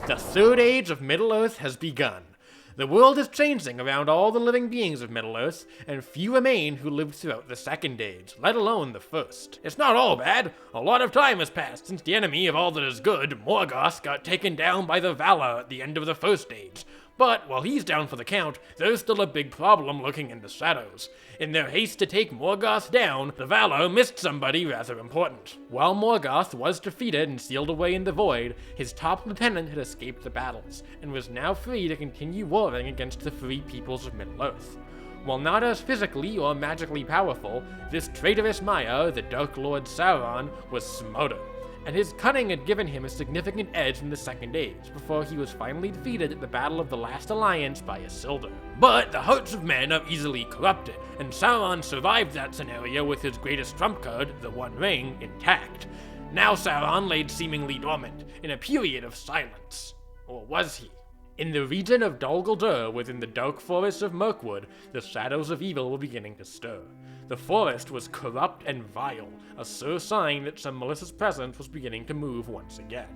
The Third Age of Middle-earth has begun. The world is changing around all the living beings of Middle-earth, and few remain who lived throughout the Second Age, let alone the First. It's not all bad. A lot of time has passed since the enemy of all that is good, Morgoth, got taken down by the Valar at the end of the First Age. But while he's down for the count, there's still a big problem lurking in the shadows. In their haste to take Morgoth down, the Valar missed somebody rather important. While Morgoth was defeated and sealed away in the void, his top lieutenant had escaped the battles, and was now free to continue warring against the free peoples of Middle-earth. While not as physically or magically powerful, this traitorous Maya, the Dark Lord Sauron, was smarter, and his cunning had given him a significant edge in the Second Age, before he was finally defeated at the Battle of the Last Alliance by Isildur. But the hearts of men are easily corrupted, and Sauron survived that scenario with his greatest trump card, the One Ring, intact. Now Sauron laid seemingly dormant, in a period of silence. Or was he? In the region of Dol Guldur, within the dark forests of Mirkwood, the shadows of evil were beginning to stir. The forest was corrupt and vile, a sure sign that some malicious presence was beginning to move once again.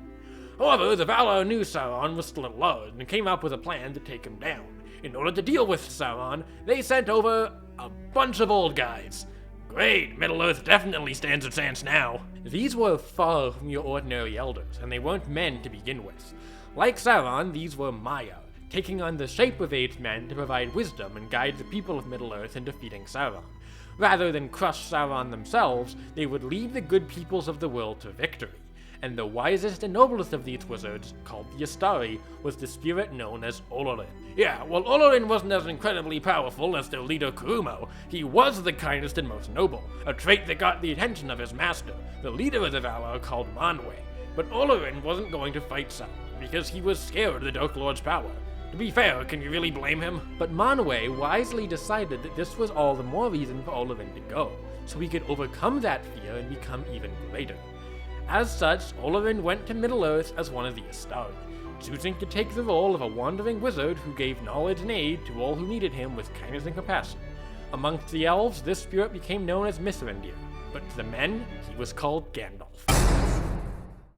However, the Valar knew Sauron was still at large and came up with a plan to take him down. In order to deal with Sauron, they sent over a bunch of old guys. Great, Middle-earth definitely stands a chance now. These were far from your ordinary elders, and they weren't men to begin with. Like Sauron, these were Maya, taking on the shape of aged men to provide wisdom and guide the people of Middle-earth in defeating Sauron. Rather than crush Sauron themselves, they would lead the good peoples of the world to victory. And the wisest and noblest of these wizards, called the Istari, was the spirit known as Olorin. Yeah, while Olorin wasn't as incredibly powerful as their leader Kurumo, he was the kindest and most noble, a trait that got the attention of his master, the leader of the Valar called Manwë. But Olorin wasn't going to fight Sauron, because he was scared of the Dark Lord's power. To be fair, can you really blame him? But Manwë wisely decided that this was all the more reason for Olorin to go, so he could overcome that fear and become even greater. As such, Olorin went to Middle-earth as one of the Istari, choosing to take the role of a wandering wizard who gave knowledge and aid to all who needed him with kindness and compassion. Amongst the elves, this spirit became known as Mithrandir, but to the men, he was called Gandalf.